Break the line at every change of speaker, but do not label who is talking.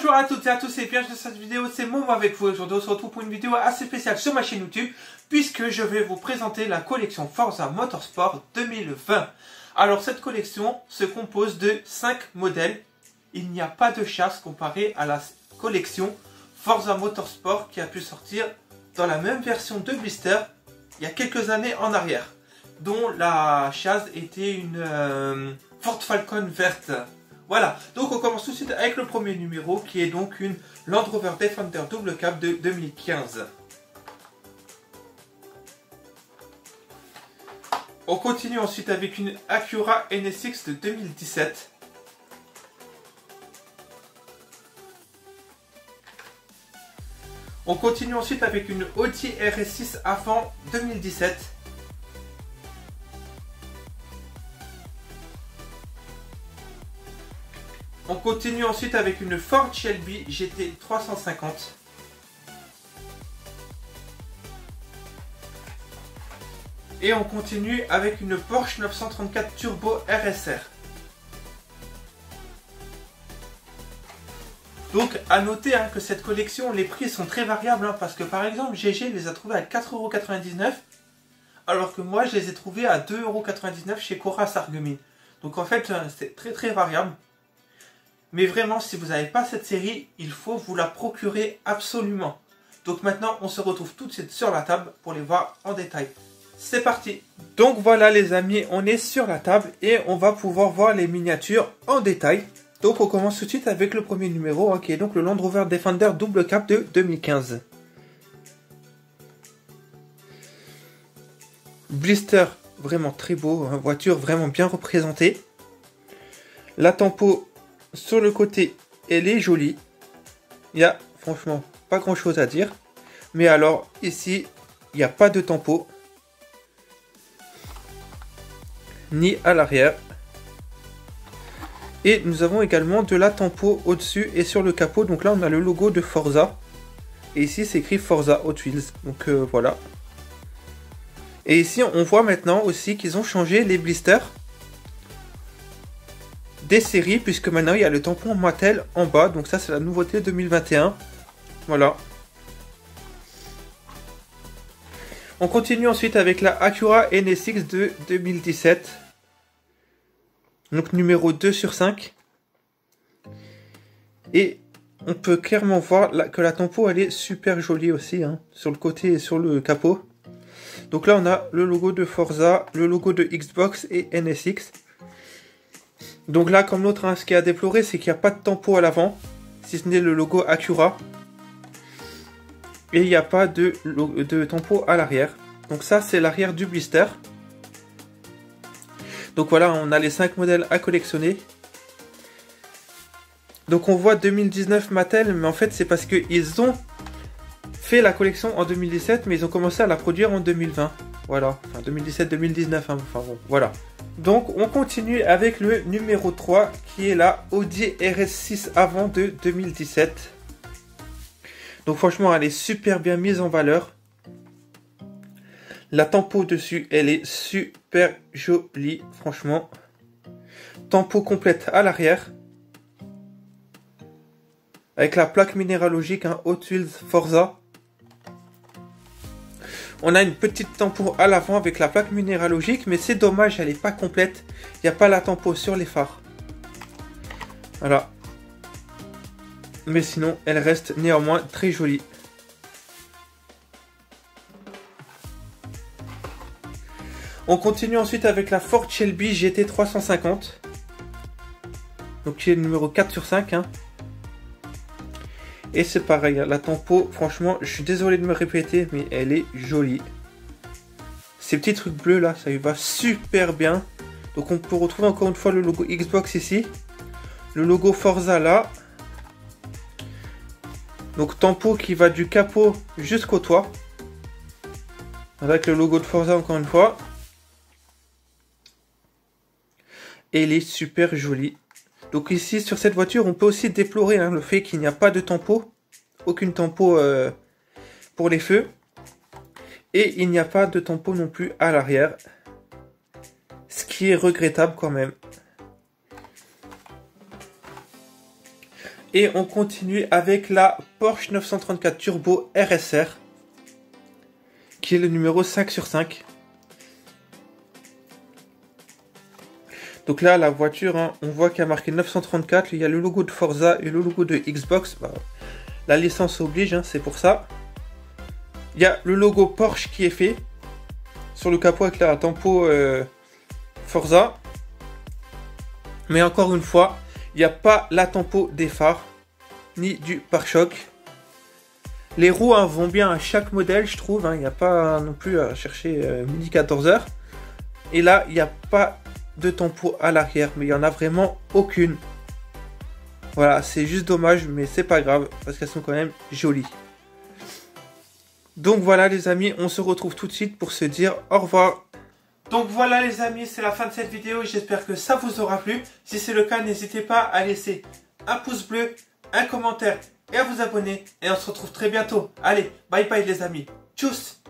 Bonjour à toutes et à tous et bienvenue dans cette vidéo, c'est Momo avec vous. Aujourd'hui on se retrouve pour une vidéo assez spéciale sur ma chaîne YouTube puisque je vais vous présenter la collection Forza Motorsport 2020. Alors cette collection se compose de 5 modèles. Il n'y a pas de chasse comparé à la collection Forza Motorsport qui a pu sortir dans la même version de blister il y a quelques années en arrière, dont la chasse était une Ford Falcon verte. Voilà, donc on commence tout de suite avec le premier numéro qui est donc une Land Rover Defender double cab de 2015. On continue ensuite avec une Acura NSX de 2017. On continue ensuite avec une Audi RS6 avant 2017. On continue ensuite avec une Ford Shelby GT 350. Et on continue avec une Porsche 934 Turbo RSR. Donc à noter que cette collection, les prix sont très variables parce que par exemple GG les a trouvés à 4,99 € alors que moi je les ai trouvés à 2,99 € chez Cora Sarreguemines. Donc en fait c'est très variable. Mais vraiment, si vous n'avez pas cette série, il faut vous la procurer absolument. Donc maintenant, on se retrouve tout de suite sur la table pour les voir en détail. C'est parti! Donc voilà les amis, on est sur la table et on va pouvoir voir les miniatures en détail. Donc on commence tout de suite avec le premier numéro, qui est donc le Land Rover Defender double cab de 2015. Blister, vraiment très beau, voiture vraiment bien représentée. La tempo sur le côté, elle est jolie. Il n'y a franchement pas grand chose à dire. Mais alors, ici, il n'y a pas de tempo. Ni à l'arrière. Et nous avons également de la tempo au-dessus et sur le capot. Donc là, on a le logo de Forza. Et ici, c'est écrit Forza Hot Wheels. Donc voilà. Et ici, on voit maintenant aussi qu'ils ont changé les blisters des séries, puisque maintenant il y a le tampon Mattel en bas, donc ça c'est la nouveauté 2021. Voilà. On continue ensuite avec la Acura NSX de 2017. Donc numéro 2 sur 5. Et on peut clairement voir que la tempo elle est super jolie aussi, sur le côté et sur le capot. Donc là on a le logo de Forza, le logo de Xbox et NSX. Donc là, comme l'autre, ce qui est à déplorer, c'est qu'il n'y a pas de tempo à l'avant, si ce n'est le logo Acura. Et il n'y a pas de tempo à l'arrière. Donc ça, c'est l'arrière du blister. Donc voilà, on a les 5 modèles à collectionner. Donc on voit 2019 Mattel, mais en fait, c'est parce qu'ils ont fait la collection en 2017, mais ils ont commencé à la produire en 2020. Voilà, enfin 2017-2019, enfin bon, voilà. Donc on continue avec le numéro 3 qui est la Audi RS6 avant de 2017. Donc franchement elle est super bien mise en valeur. La tempo dessus elle est super jolie franchement. Tempo complète à l'arrière. Avec la plaque minéralogique Hot Wheels Forza. On a une petite tempo à l'avant avec la plaque minéralogique, mais c'est dommage, elle n'est pas complète. Il n'y a pas la tempo sur les phares. Voilà. Mais sinon, elle reste néanmoins très jolie. On continue ensuite avec la Ford Shelby GT 350. Donc qui est le numéro 4 sur 5. Et c'est pareil, la tempo, franchement, je suis désolé de me répéter, mais elle est jolie. Ces petits trucs bleus là, ça lui va super bien. Donc on peut retrouver encore une fois le logo Xbox ici. Le logo Forza là. Donc tempo qui va du capot jusqu'au toit. Avec le logo de Forza encore une fois. Et elle est super jolie. Donc ici sur cette voiture on peut aussi déplorer le fait qu'il n'y a pas de tempo. Aucune tempo pour les feux. Et il n'y a pas de tempo non plus à l'arrière. Ce qui est regrettable quand même. Et on continue avec la Porsche 934 Turbo RSR, qui est le numéro 5 sur 5. Donc là, la voiture, hein, on voit qu'il y a marqué 934, il y a le logo de Forza et le logo de Xbox. Bah, la licence oblige, hein, c'est pour ça. Il y a le logo Porsche qui est fait sur le capot avec la tempo Forza. Mais encore une fois, il n'y a pas la tempo des phares, ni du pare-choc. Les roues, hein, vont bien à chaque modèle, je trouve. Il n'y a pas non plus à chercher midi 14h. Et là, il n'y a pas de tempo à l'arrière, mais il n'y en a vraiment aucune. Voilà, c'est juste dommage, mais c'est pas grave, parce qu'elles sont quand même jolies. Donc voilà les amis, on se retrouve tout de suite pour se dire au revoir. Donc voilà les amis, c'est la fin de cette vidéo, j'espère que ça vous aura plu. Si c'est le cas, n'hésitez pas à laisser un pouce bleu, un commentaire et à vous abonner. Et on se retrouve très bientôt. Allez, bye bye les amis. Tchuss!